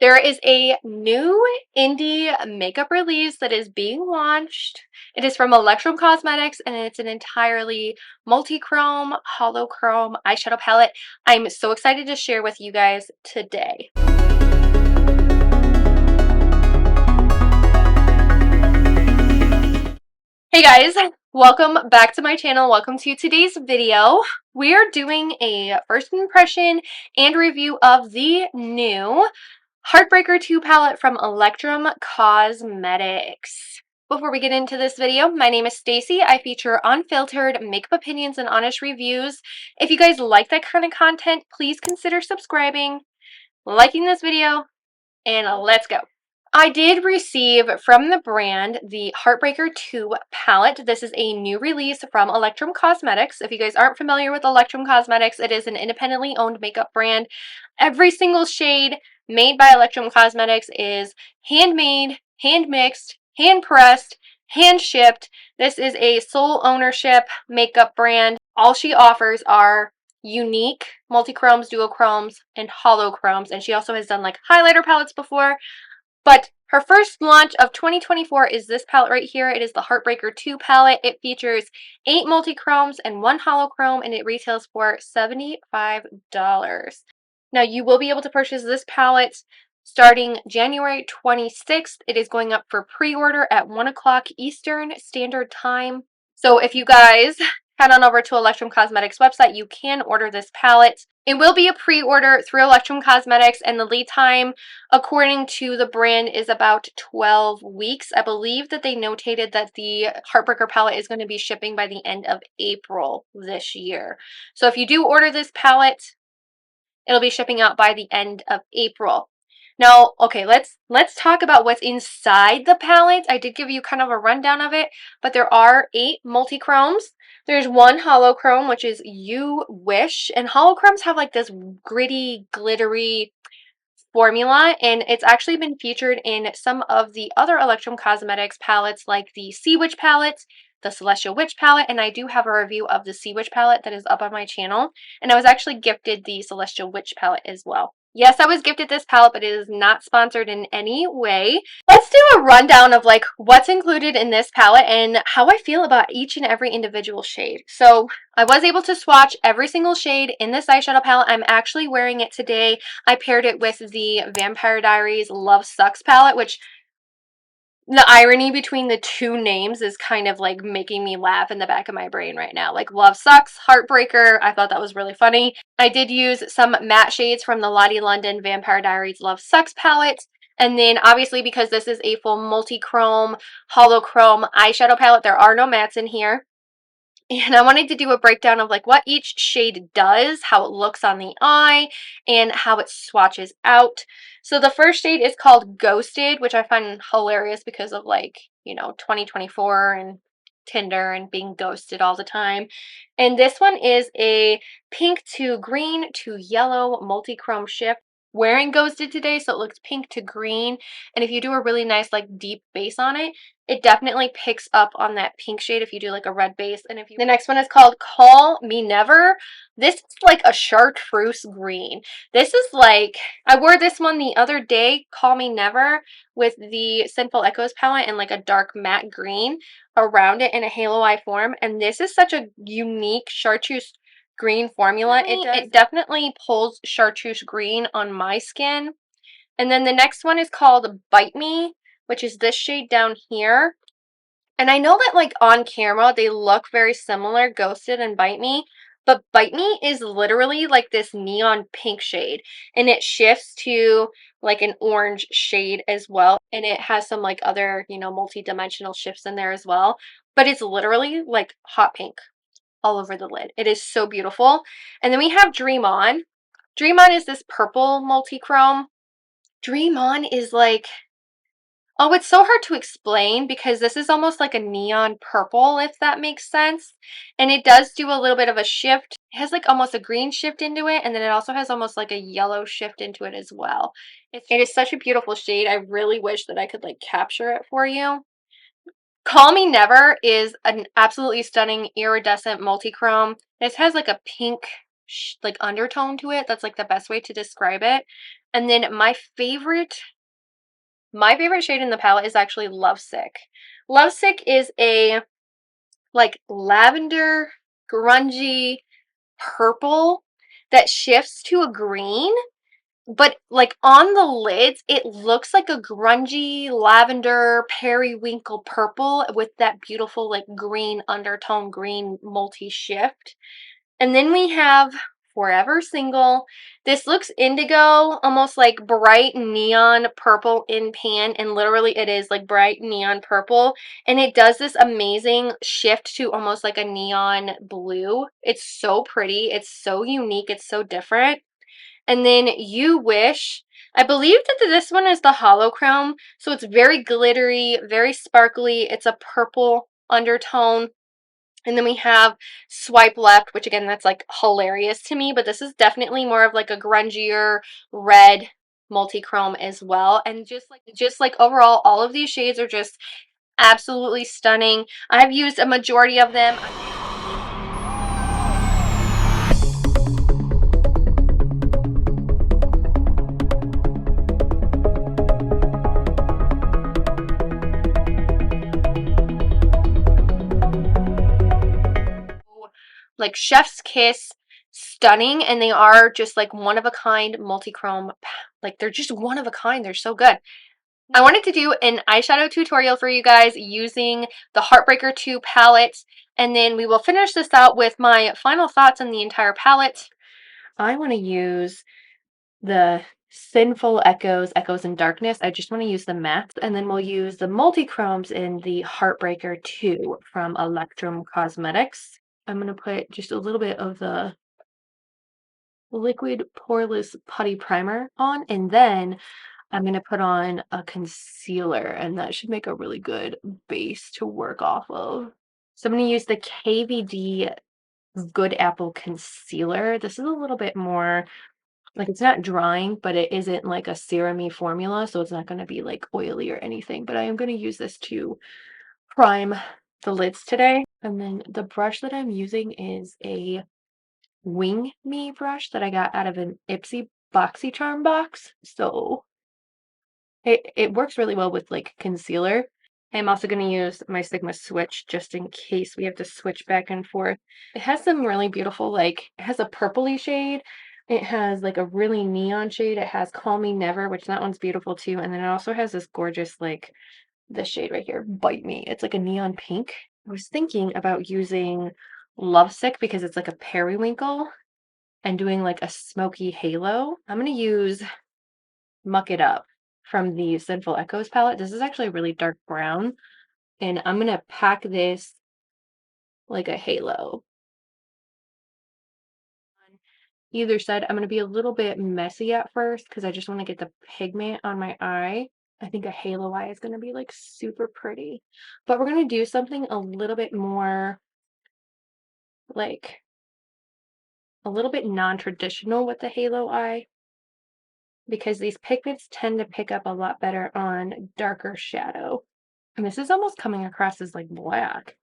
There is a new indie makeup release that is being launched. It is from Electrum Cosmetics and it's an entirely multi-chrome, holochrome eyeshadow palette. I'm so excited to share with you guys today. Hey guys, welcome back to my channel. Welcome to today's video. We are doing a first impression and review of the new Heartbreaker 2 palette from Electrum Cosmetics. Before we get into this video, my name is Stacy. I feature unfiltered makeup opinions and honest reviews. If you guys like that kind of content, please consider subscribing, liking this video, and let's go. I did receive from the brand the Heartbreaker 2 palette. This is a new release from Electrum Cosmetics. If you guys aren't familiar with Electrum Cosmetics, it is an independently owned makeup brand. Every single shade made by Electrum Cosmetics is handmade, hand mixed, hand pressed, hand shipped. This is a sole ownership makeup brand. All she offers are unique multi-chromes, duochromes, and holochromes, and she also has done like highlighter palettes before. But her first launch of 2024 is this palette right here. It is the Heartbreaker 2 palette. It features 8 multi-chromes and 1 holochrome, and it retails for $75. Now, you will be able to purchase this palette starting January 26th. It is going up for pre-order at 1 o'clock Eastern Standard Time. So if you guys head on over to Electrum Cosmetics website, you can order this palette. It will be a pre-order through Electrum Cosmetics, and the lead time, according to the brand, is about 12 weeks. I believe that they notated that the Heartbreaker palette is going to be shipping by the end of April this year. So if you do order this palette, it'll be shipping out by the end of April. Now, okay, let's talk about what's inside the palette. I did give you kind of a rundown of it, but there are 8 multi-chromes. There's 1 holochrome, which is You Wish, and holochromes have like this gritty, glittery formula, and it's actually been featured in some of the other Electrum Cosmetics palettes like the Sea Witch palette, the Celestial Witch palette, and I do have a review of the Sea Witch palette that is up on my channel, and I was actually gifted the Celestial Witch palette as well. Yes, I was gifted this palette, but it is not sponsored in any way. Let's do a rundown of like what's included in this palette and how I feel about each and every individual shade. So I was able to swatch every single shade in this eyeshadow palette. I'm actually wearing it today. I paired it with the Vampire Diaries Love Sucks palette, which the irony between the two names is kind of like making me laugh in the back of my brain right now. Like Love Sucks, Heartbreaker, I thought that was really funny. I did use some matte shades from the Lottie London Vampire Diaries Love Sucks palette. And then obviously because this is a full multi-chrome, holochrome eyeshadow palette, there are no mattes in here. And I wanted to do a breakdown of like what each shade does, how it looks on the eye, and how it swatches out. So the first shade is called Ghosted, which I find hilarious because of like, you know, 2024 and Tinder and being ghosted all the time. And this one is a pink to green to yellow multi-chrome shift. Wearing Ghosted today, so it looks pink to green. And if you do a really nice like deep base on it, it definitely picks up on that pink shade if you do like a red base. And if you, the next one is called Call Me Never. This is like a chartreuse green. This is like, I wore this one the other day, Call Me Never, with the Sinful Echoes palette and like a dark matte green around it in a halo eye form. And this is such a unique chartreuse green formula. It definitely pulls chartreuse green on my skin. And then the next one is called Bite Me, which is this shade down here. And I know that like on camera they look very similar, Ghosted and Bite Me, but Bite Me is literally like this neon pink shade, and it shifts to like an orange shade as well, and it has some like other, you know, multi-dimensional shifts in there as well, but it's literally like hot pink all over the lid. It is so beautiful. And then we have Dream On. Dream On is this purple multi-chrome. Dream On is like, oh, it's so hard to explain because this is almost like a neon purple, if that makes sense. And it does do a little bit of a shift. It has like almost a green shift into it, and then it also has almost like a yellow shift into it as well. It is such a beautiful shade. I really wish that I could like capture it for you. Call Me Never is an absolutely stunning iridescent multi-chrome. This has like a pink like undertone to it. That's like the best way to describe it. And then my favorite shade in the palette is actually Lovesick. Lovesick is a like lavender, grungy purple that shifts to a green, but like on the lids, it looks like a grungy lavender periwinkle purple with that beautiful like green undertone, green multi-shift. And then we have Forever Single. This looks indigo, almost like bright neon purple in pan, and literally it is like bright neon purple. And it does this amazing shift to almost like a neon blue. It's so pretty. It's so unique. It's so different. And then You Wish. I believe that this one is the holochrome, so it's very glittery, very sparkly. It's a purple undertone. And then we have Swipe Left, which again, that's like hilarious to me, but this is definitely more of like a grungier red multi-chrome as well. And just like overall, all of these shades are just absolutely stunning. I've used a majority of them. Like Chef's Kiss, stunning, and they are just like one of a kind multi-chrome. Like they're just one of a kind. They're so good. I wanted to do an eyeshadow tutorial for you guys using the Heartbreaker 2 palette, and then we will finish this out with my final thoughts on the entire palette. I want to use the Sinful Echoes in Darkness. I just want to use the mattes, and then we'll use the multi-chromes in the Heartbreaker 2 from Electrum Cosmetics. I'm going to put just a little bit of the liquid poreless putty primer on, and then I'm going to put on a concealer, and that should make a really good base to work off of. So I'm going to use the KVD Good Apple Concealer. This is a little bit more, like it's not drying, but it isn't like a serum-y formula, so it's not going to be like oily or anything. But I am going to use this to prime the lids today. And then the brush that I'm using is a Wing Me brush that I got out of an Ipsy BoxyCharm box. So it works really well with like concealer. I'm also going to use my Sigma switch just in case we have to switch back and forth. It has some really beautiful, like, it has a purpley shade. It has like a really neon shade. It has Call Me Never, which that one's beautiful too. And then it also has this gorgeous, like, this shade right here, Bite Me. It's like a neon pink. I was thinking about using Lovesick because it's like a periwinkle and doing like a smoky halo. I'm going to use Muck It Up from the Sinful Echoes palette. This is actually a really dark brown, and I'm going to pack this like a halo. On either side, I'm going to be a little bit messy at first because I just want to get the pigment on my eye. I think a halo eye is going to be like super pretty, but we're going to do something a little bit more like a little bit non-traditional with the halo eye because these pigments tend to pick up a lot better on darker shadow. And this is almost coming across as like black,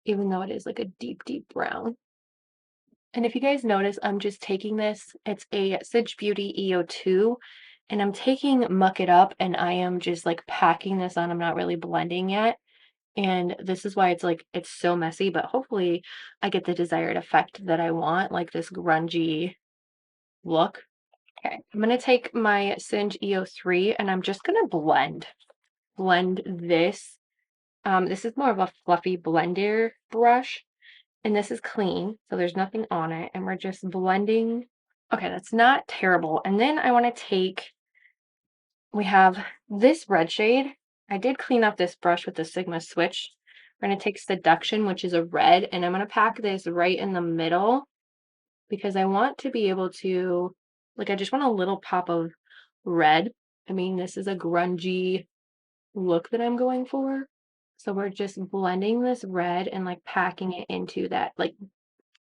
even though it is like a deep, deep brown. And if you guys notice, I'm just taking this, it's a Cinch Beauty EO2, and I'm taking Muck It Up, and I am just like packing this on. I'm not really blending yet. And this is why it's like, it's so messy, but hopefully I get the desired effect that I want, like this grungy look. Okay, I'm gonna take my Singe EO3 and I'm just gonna blend this. This is more of a fluffy blender brush, and this is clean, so there's nothing on it, and we're just blending. Okay, that's not terrible. And then I want to take, we have this red shade. I did clean up this brush with the Sigma switch. We're going to take Seduction, which is a red, and I'm going to pack this right in the middle because I want to be able to, like, I just want a little pop of red. I mean, this is a grungy look that I'm going for. So we're just blending this red and like packing it into that, like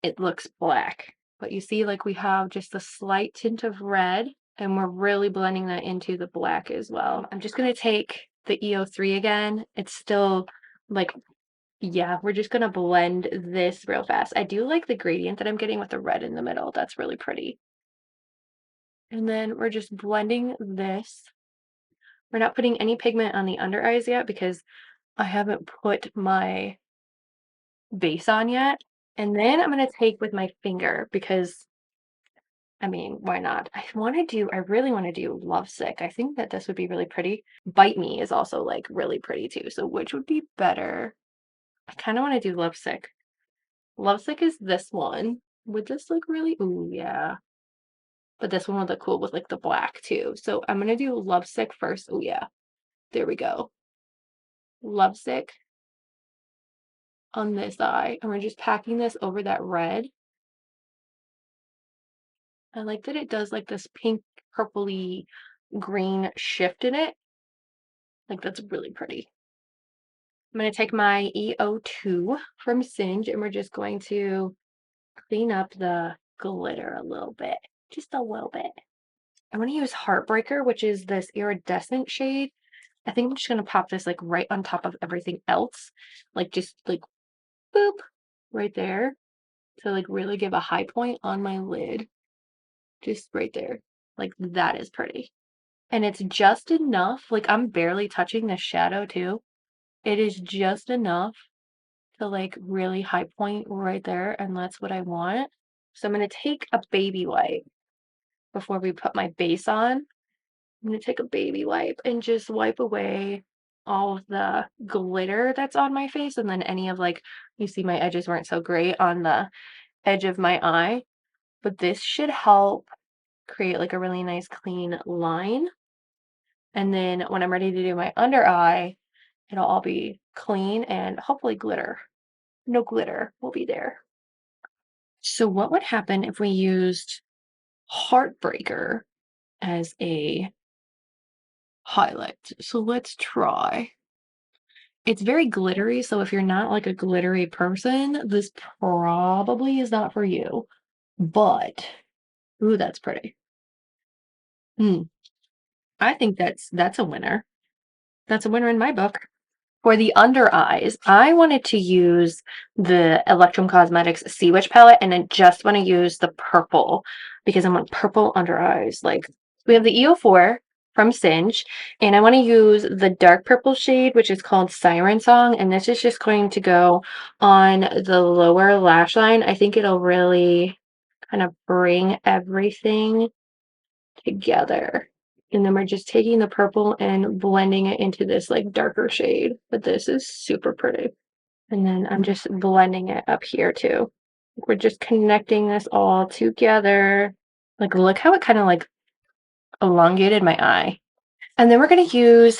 it looks black. But you see, like we have just a slight tint of red and we're really blending that into the black as well. I'm just going to take the EO3 again. It's still like, yeah, we're just going to blend this real fast. I do like the gradient that I'm getting with the red in the middle. That's really pretty. And then we're just blending this. We're not putting any pigment on the under eyes yet because I haven't put my base on yet. And then I'm going to take with my finger because, I mean, why not? I really want to do Lovesick. I think that this would be really pretty. Bite Me is also like really pretty too. So which would be better? I kind of want to do Lovesick. Lovesick is this one. Would this look really? Ooh, yeah. But this one would look cool with like the black too. So I'm going to do Lovesick first. Oh, yeah. There we go. Lovesick on this eye. And we're just packing this over that red. I like that it does like this pink, purpley, green shift in it. Like that's really pretty. I'm going to take my EO2 from Singe and we're just going to clean up the glitter a little bit. Just a little bit. I want to use Heartbreaker, which is this iridescent shade. I think I'm just going to pop this like right on top of everything else. Like just like boop right there to like really give a high point on my lid. Just right there. Like that is pretty. And it's just enough. Like I'm barely touching the shadow too. It is just enough to like really high point right there. And that's what I want. So I'm going to take a baby wipe before we put my base on. I'm going to take a baby wipe and just wipe away all of the glitter that's on my face. And then any of like, you see my edges weren't so great on the edge of my eye. But this should help create like a really nice clean line. And then when I'm ready to do my under eye, it'll all be clean and hopefully glitter. No glitter will be there. So what would happen if we used Heartbreaker as a highlight? So let's try. It's very glittery, so if you're not like a glittery person, this probably is not for you. But, ooh, that's pretty. I think that's a winner. That's a winner in my book. For the under eyes, I wanted to use the Electrum Cosmetics Sea Witch palette, and I just want to use the purple because I want purple under eyes. Like, we have the EO4 from Singe, and I want to use the dark purple shade, which is called Siren Song, and this is just going to go on the lower lash line. I think it'll really kind of bring everything together. And then we're just taking the purple and blending it into this like darker shade. But this is super pretty. And then I'm just blending it up here too. We're just connecting this all together. Like, look how it kind of like elongated my eye. And then we're going to use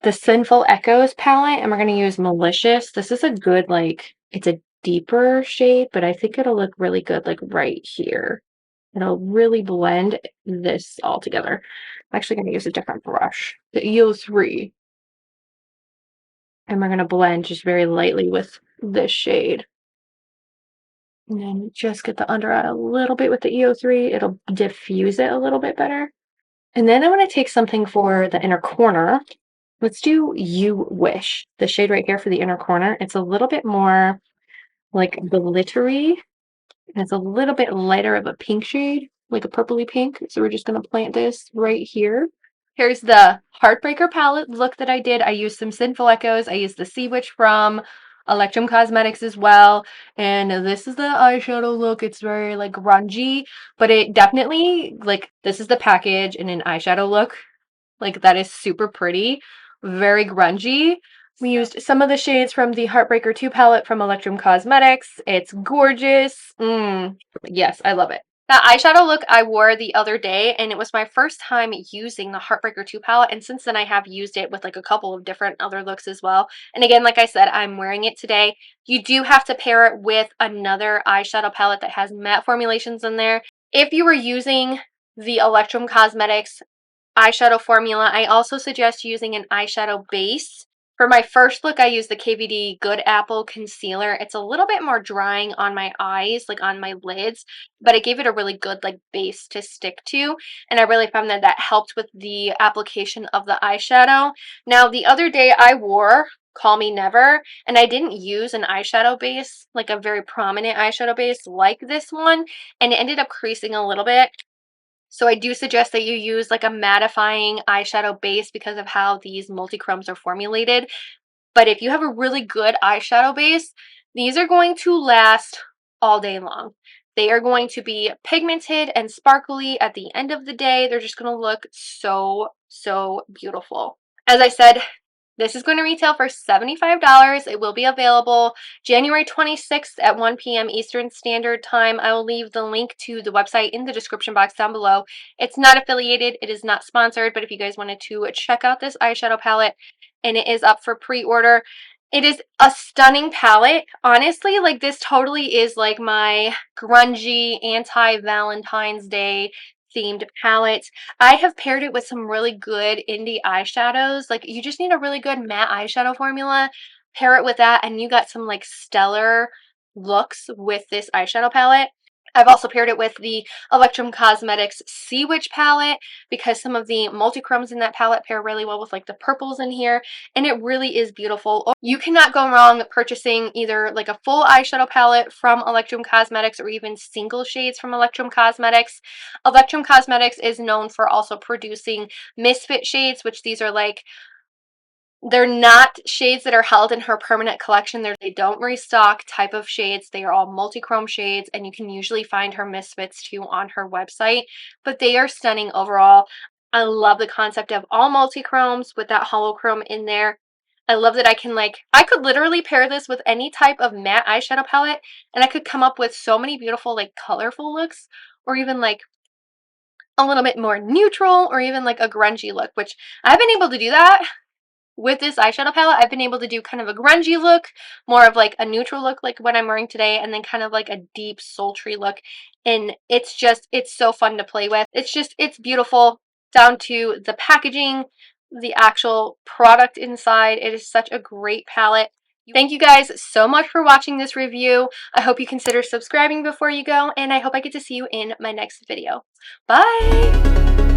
the Sinful Echoes palette and we're going to use Malicious. This is a good, like, it's a deeper shade, but I think it'll look really good like right here. It'll really blend this all together. I'm actually going to use a different brush, the EO3. And we're going to blend just very lightly with this shade. And then just get the under eye a little bit with the EO3. It'll diffuse it a little bit better. And then I want to take something for the inner corner. Let's do You Wish, the shade right here for the inner corner. It's a little bit more like glittery. And it's a little bit lighter of a pink shade, like a purpley pink. So we're just going to plant this right here. Here's the Heartbreaker palette look that I did. I used some Sinful Echoes. I used the Sea Witch from Electrum Cosmetics as well. And this is the eyeshadow look. It's very like grungy, but it definitely, like, this is the package in an eyeshadow look. Like, that is super pretty, very grungy. We used some of the shades from the Heartbreaker 2 palette from Electrum Cosmetics. It's gorgeous. Yes, I love it. That eyeshadow look I wore the other day, and it was my first time using the Heartbreaker 2 palette, and since then I have used it with like a couple of different other looks as well. And again, like I said, I'm wearing it today. You do have to pair it with another eyeshadow palette that has matte formulations in there. If you were using the Electrum Cosmetics eyeshadow formula, I also suggest using an eyeshadow base. For my first look, I used the KVD Good Apple Concealer. It's a little bit more drying on my eyes, like on my lids, but it gave it a really good like base to stick to, and I really found that that helped with the application of the eyeshadow. Now, the other day I wore Call Me Never, and I didn't use an eyeshadow base, like a very prominent eyeshadow base like this one, and it ended up creasing a little bit. So I do suggest that you use like a mattifying eyeshadow base because of how these multi-chromes are formulated. But if you have a really good eyeshadow base, these are going to last all day long. They are going to be pigmented and sparkly at the end of the day. They're just going to look so, so beautiful. As I said, this is going to retail for $75. It will be available January 26th at 1 p.m. Eastern Standard Time. I will leave the link to the website in the description box down below. It's not affiliated, it is not sponsored, but if you guys wanted to check out this eyeshadow palette, and it is up for pre-order. It is a stunning palette. Honestly, like this totally is like my grungy anti-Valentine's Day themed palette. I have paired it with some really good indie eyeshadows. Like you just need a really good matte eyeshadow formula. Pair it with that and you got some like stellar looks with this eyeshadow palette. I've also paired it with the Electrum Cosmetics Sea Witch palette because some of the multi-chromes in that palette pair really well with like the purples in here, and it really is beautiful. You cannot go wrong purchasing either like a full eyeshadow palette from Electrum Cosmetics or even single shades from Electrum Cosmetics. Electrum Cosmetics is known for also producing misfit shades, which these are like, they're not shades that are held in her permanent collection. They don't restock type of shades. They are all multi-chrome shades, and you can usually find her misfits too on her website, but they are stunning overall. I love the concept of all multi-chromes with that holochrome in there. I love that I could literally pair this with any type of matte eyeshadow palette, and I could come up with so many beautiful, like, colorful looks, or even, like, a little bit more neutral, or even, like, a grungy look, which I've been able to do that with this eyeshadow palette. I've been able to do kind of a grungy look, more of like a neutral look like what I'm wearing today, and then kind of like a deep sultry look. And it's so fun to play with. It's beautiful down to the packaging, the actual product inside. It is such a great palette. Thank you guys so much for watching this review. I hope you consider subscribing before you go, and I hope I get to see you in my next video. Bye!